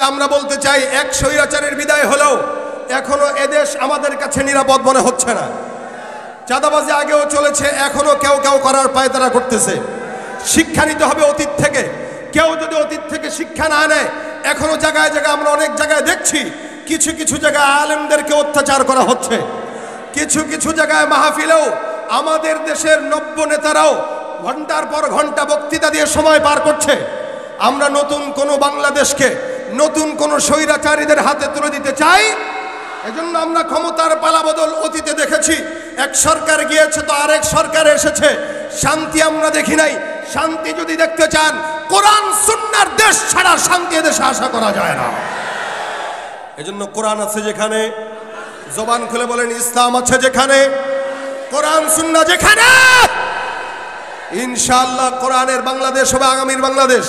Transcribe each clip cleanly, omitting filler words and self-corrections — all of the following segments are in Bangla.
আমরা বলতে চাই, এক স্বৈরাচারের বিদায় হলেও এখনো এদেশ আমাদের কাছে নিরাপদ মনে হচ্ছে না। চাঁদাবাজি আগেও চলেছে, এখনো কেউ কেউ করার পায়তারা করতেছে। শিক্ষা নিতে হবে অতীত থেকে। কেউ যদি অতীত থেকে শিক্ষা না নেয়, এখনো জায়গায় জায়গায় আমরা অনেক জায়গায় দেখছি কিছু কিছু জায়গায় আলেমদেরকে অত্যাচার করা হচ্ছে। কিছু কিছু জায়গায় মাহফিলেও আমাদের দেশের নব্য নেতারাও ঘন্টার পর ঘন্টা বক্তৃতা দিয়ে সময় পার করছে। আমরা নতুন কোনো বাংলাদেশকে নতুন কোনো স্বৈরাচারীদের হাতে তুলে দিতে চাই। এজন্য আমরা ক্ষমতার পালাবদল অতীতে দেখেছি। এক সরকার গিয়েছে তো আরেক সরকার এসেছে, শান্তি আমরা দেখি নাই। শান্তি যদি দেখতে চান, কোরআন সুন্নাহর দেশ ছাড়া শান্তি দেশে আশা করা যায় না। এজন্য কোরআন আছে যেখানে, জবান খুলে বলেন ইসলাম আছে যেখানে, কোরআন সুন্নাহ যেখানে, ইনশাআল্লাহ কোরআনের বাংলাদেশ হবে আগামীর বাংলাদেশ,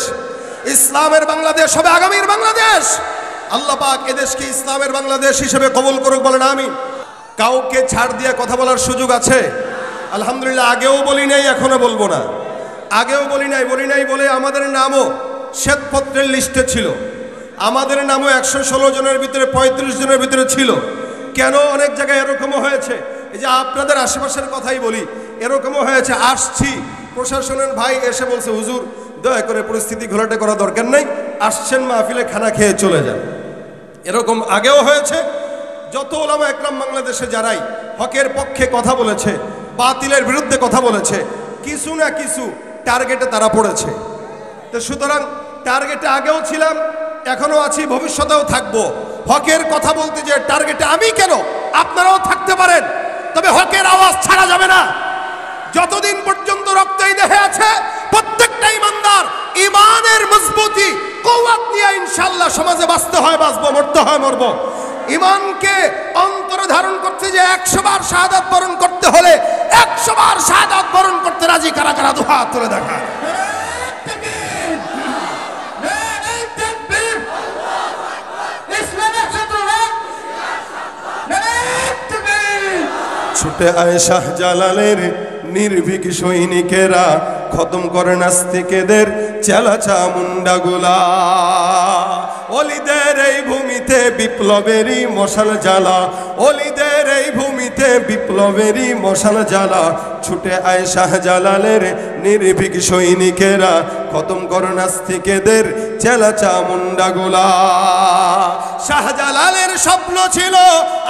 ইসলামের বাংলাদেশ হবে আগামীর বাংলাদেশ। আল্লাহ পাক এদেশকে ইসলামের বাংলাদেশ হিসেবে কবুল করুক, বলেন আমিন। কাউকে ছাড় দিয়ে কথা বলার সুযোগ আছে? আলহামদুলিল্লাহ। আগেও বলি নাই, এখনো বলবো না। আগেও বলি নাই বলে আমাদের নামও শ্বেতপত্রের লিস্টে ছিল। আমাদের নামও 116 জনের ভিতরে 35 জনের ভিতরে ছিল। কেন? অনেক জায়গায় এরকমও হয়েছে, এই যে আপনাদের আশেপাশের কথাই বলি, এরকমও হয়েছে আসছি, প্রশাসনের ভাই এসে বলছে হুজুর দয়া করে পরিস্থিতি ঘোলাটে করা দরকার নাই, আসছেন মাহফিলে খানা খেয়ে চলে যান। এরকম আগেও হয়েছে। যত ওলামা একরাম বাংলাদেশে যারাই হকের পক্ষে কথা বলেছে, বাতিলের বিরুদ্ধে কথা বলেছে, কিছু না কিছু টার্গেটে তারা পড়েছে। তো সুতরাং টার্গেটে আগেও ছিলাম, এখনো আছি, ভবিষ্যতেও থাকবো। হকের কথা বলতে যে টার্গেটে আমি কেন, আপনারাও থাকতে পারেন, তবে হকের আওয়াজ ছাড়া যাবে না। যতদিন পর্যন্ত রক্ত এই দেহে আছে, প্রত্যেকটা ইমানদার ইমানের মজবুতি কওয়াত নিয়ে ইনশাআল্লাহ সমাজে বাঁচতে হয় বাঁচবো, মরতে হয় মরবো। ইমানকে অন্তরে ধারণ করতে যে 100 বার শাহাদাত বরণ করতে হলে 100 বার শাহাদাত বরণ করতে রাজি কারা কারা দুহাত তুলে দেখা। ছুটে আয় শাহজালালের নির্ভীক সৈনিকেরা, খতম করে নাস্তিকেদের চেলা চামুন্ডাগুলা। অলিদের এই ভূমিতে বিপ্লবেরই মশাল জ্বালা, অলিদের এই ভূমিতে বিপ্লবেরই মশাল জ্বালা। ছুটে আয় শাহজালালের নির্ভীক সৈনিকেরা, খতম করে নাস্তিকেদের চেলা চামুন্ডাগুলা। শাহজালালের স্বপ্ন ছিল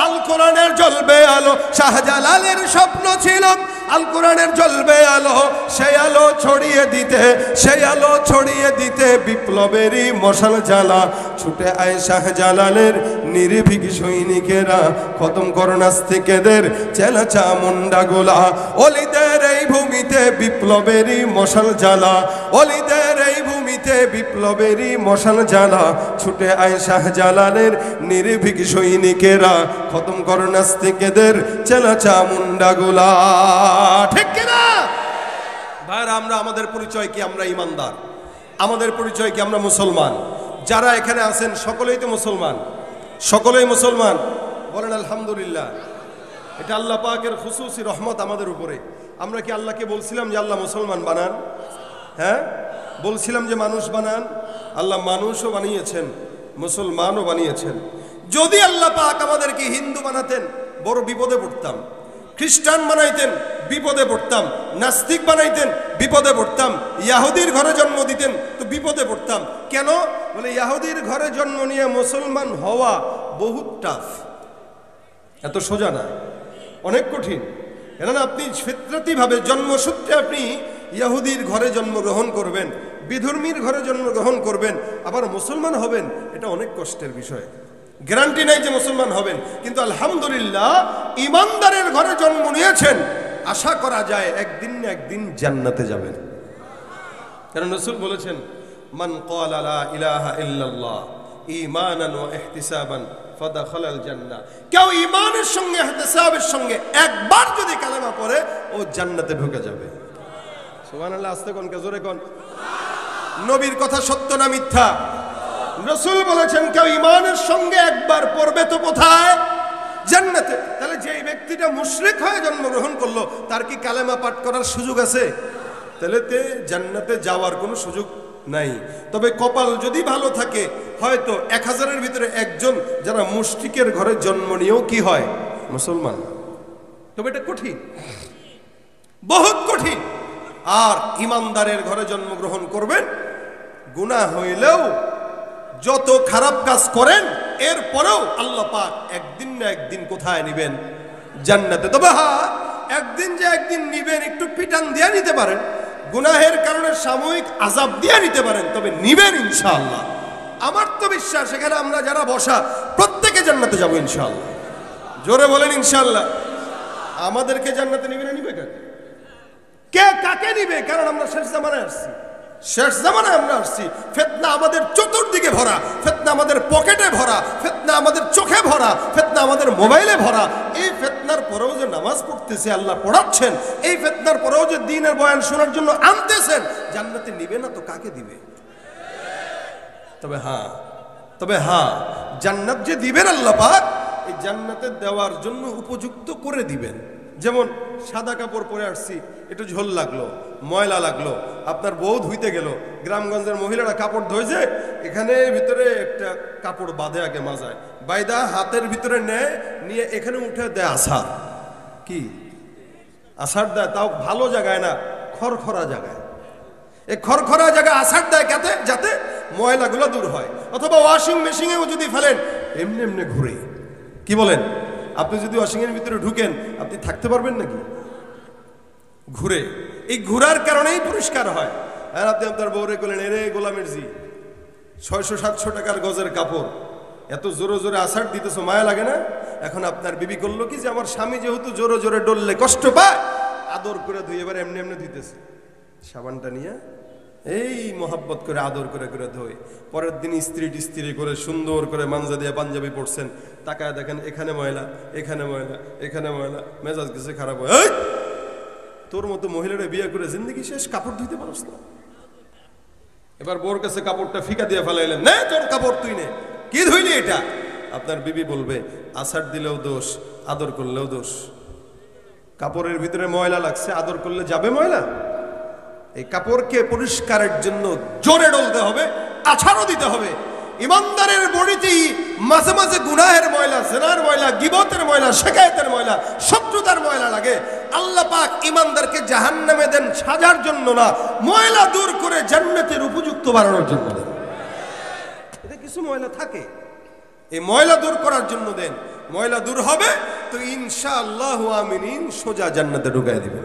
আল কোরআনের জ্বলবে আলো, শাহজালালের স্বপ্ন ছিল আল কোরআনের জ্বলবে আলো। সেই আলো ছড়িয়ে দিতে, সেই আলো ছড়িয়ে দিতে বিপ্লবেরই মশাল জ্বালা। ছুটে আয় শাহজালালের নির্ভীক সৈনিকেরা, খতম করো নাস্তিকেদের চেলা চামুন্ডাগুলা। অলিদের এই ভূমিতে বিপ্লবেরই মশাল জ্বালা, অলিদের এই ভূমিতে বিপ্লবেরই মশাল জ্বালা। ছুটে আয় শাহজালালের নির্ভীক সৈনিকেরা, খতম করো নাস্তিকেদের চেলা চামুন্ডাগুলা। ঠিক কিনা ভাইরা? আমরা আমাদের পরিচয় কি? আমরা ইমানদার। আমাদের পরিচয় কি? আমরা মুসলমান। যারা এখানে আছেন সকলেই তো মুসলমান, সকলেই মুসলমান। বলেন আলহামদুলিল্লাহ। এটা আল্লাহ পাকের খুসুসি রহমত আমাদের উপরে। আমরা কি আল্লাহকে বলছিলাম যে আল্লাহ মুসলমান বানান? হ্যাঁ, বলছিলাম যে মানুষ বানান। আল্লাহ মানুষও বানিয়েছেন, মুসলমানও বানিয়েছেন। যদি আল্লাহ পাক আমাদেরকে হিন্দু বানাতেন, বড় বিপদে পড়তাম। খ্রিস্টান বানাইতেন, বিপদে পড়তাম। নাস্তিক বানাইতেন, বিপদে পড়তাম। ইয়াহুদির ঘরে জন্ম দিতেন তো বিপদে পড়তাম। কেন? বলে ইয়াহুদির ঘরে জন্ম নিয়ে মুসলমান হওয়া বহুত টাফ, এত সোজা না, অনেক কঠিন। কেননা আপনি ফিতরাতিভাবে জন্মসূত্রে আপনি ইয়াহুদির ঘরে জন্মগ্রহণ করবেন, বিধর্মীর ঘরে জন্মগ্রহণ করবেন, আবার মুসলমান হবেন, এটা অনেক কষ্টের বিষয়। গ্যারান্টি নাই যে মুসলমান হবেন, কিন্তু আলহামদুলিল্লাহ ইমানদারের ঘরে জন্ম নিয়েছেন, আশা করা যায় একদিন না একদিন জান্নাতে যাবেন। কারণ রাসূল বলেছেন, মান ক্বালা লা ইলাহা ইল্লাল্লাহ ঈমানান ওয়া ইহতিসাবান ফাদাখালাল জান্নাহ। কেউ ঈমানের সঙ্গে ইহতিসাবের সঙ্গে একবার যদি কালেমা পড়ে, ও জান্নাতে ঢুকে যাবে। সুবহানাল্লাহ। আস্তে কোন, জোরে কোন। নবীর কথা সত্য না মিথ্যা? রাসূল বলেছেন কেউ ঈমানের সঙ্গে একবার পড়বে তো কোথায়? জান্নাতে। তাহলে যেই ব্যক্তিটা মুশরিক হয়ে জন্মগ্রহণ করলো, তার কি কালেমা পাঠ করার সুযোগ আছে? তাহলে জান্নাতে যাওয়ার কোনো সুযোগ নাই। তবে কপাল যদি ভালো থাকে হয়তো 1000-এর ভিতরে একজন যারা মুশরিকের ঘরে জন্ম নিয়েও কি হয় মুসলমান। তবে এটা কঠিন, বহুত কঠিন। আর ইমানদারের ঘরে জন্মগ্রহণ করবেন, গুনাহ হইলেও যত খারাপ কাজ করেন এরপরেও আল্লাহ পাক একদিন না একদিন কোথায় নিবেন? জান্নাতে। তবে হ্যাঁ, একদিন যে একদিন নিবেন, একটু পিটান দিয়ে নিতে পারেন, গুনাহের কারণে সাময়িক আযাব দিয়ে নিতে পারেন, তবে নিবেন ইনশাআল্লাহ। আমার তো বিশ্বাস এখানে আমরা যারা বসা প্রত্যেকে জান্নাতে যাবো ইনশাআল্লাহ। জোরে বলেন ইনশাআল্লাহ। আমাদেরকে জান্নাতে নিবে না নিবে কাকে? কে কাকে নিবে? কারণ আমরা শেষ জামানায় আসছি, শেষ জামানায় আমরা আসছি। ফিতনা আমাদের চতুর্দিকে ভরা, ফিতনা আমাদের পকেটে ভরা, ফিতনা আমাদের চোখে ভরা, ফিতনা আমাদের মোবাইলে ভরা। এই ফিতনার পরেও যে নামাজ পড়তেছে, আল্লাহ পড়াচ্ছেন, এই ফিতনার পরেও যে দ্বীনের বয়ান শোনার জন্য আনতেছেন, জান্নাতে নিবে না তো কাকে দিবে? তবে হ্যাঁ জান্নাত যে দিবেন আল্লাহ পাক, এই জান্নাতে দেওয়ার জন্য উপযুক্ত করে দিবেন। যেমন সাদা কাপড় পরে আসছি, একটু ঝোল লাগলো, ময়লা লাগলো, আপনার বউ ধুইতে গেল, গ্রামগঞ্জের মহিলারা কাপড় ধুইছে, এখানে ভিতরে একটা কাপড় বাঁধে, আগে মাজায় বাইদা হাতের ভিতরে নেয়, নিয়ে এখানে উঠে দেয় আসার, কি আসার দেয়, তাও ভালো জায়গায় না, খড়খড়া জায়গায়। এই খড়খড়া জায়গায় আসার দেয় কাতে, যাতে ময়লাগুলো দূর হয়। অথবা ওয়াশিং মেশিনেও যদি ফেলেন, এমনি এমনি ঘুরে। কি বলেন? আপনি যদি ওয়াশিং এর ভিতরে ঢুকেন, আপনি থাকতে পারবেন নাকি? ঘুরে। এই ঘুরার কারণেই পরিষ্কার হয়। আর আপনি আপনার বউরে বলেন, এরে গোলামের জি, 600-700 টাকার গজের কাপড়, এত জোরে জোরে আসার দিতেছো, মায়া লাগে না? এখন আপনার বিবি করলো কি, যে আমার স্বামী যেহেতু জোরে জোরে ডললে কষ্ট পায়, আদর করে ধুই, এবার এমনি এমনি ধুইতেছে, সাবানটা নিয়ে এই মোহাব্বত করে আদর করে করে ধোয়। পরের দিন স্ত্রী করে সুন্দর করে মানজা দিয়ে পাঞ্জাবি পড়ছেন, তাকায় দেখেন এখানে ময়লা, এখানে ময়লা, এখানে ময়লা, মেজাজ গেছে খারাপ হয়। তোর মতো মহিলারা বিয়ে করে জিন্দগি শেষ, কাপড় ধুইতে পারস না। এবার বোর কাছে কাপড়টা ফিকা দিয়ে ফেলাইলেন, নে তোর কাপড় তুই নে, কি ধুইলি এটা? আপনার বিবি বলবে, আসার দিলেও দোষ, আদর করলেও দোষ। কাপড়ের ভিতরে ময়লা লাগছে, আদর করলে যাবে ময়লা? এই কাপড়কে পরিষ্কারের জন্য জোরে ডলতে হবে, আছাড়ও দিতে হবে। ইমানদারের বডিতেই মাঝে মাঝে গুনাহের ময়লা, জেনার ময়লা, গিবতের ময়লা, শিকায়েতের ময়লা, শত্রুতার ময়লা লাগে। আল্লাহ পাক ইমানদারকে জাহান্নামে দেন সাজার জন্য না, ময়লা দূর করে জান্নাতের উপযুক্ত বানানোর জন্য দেন। এতে কিছু ময়লা থাকে, এই ময়লা দূর করার জন্য দেন। ময়লা দূর হবে তো ইনশাআল্লাহু আমিন, সোজা জান্নাতে ঢুকায় দিবেন।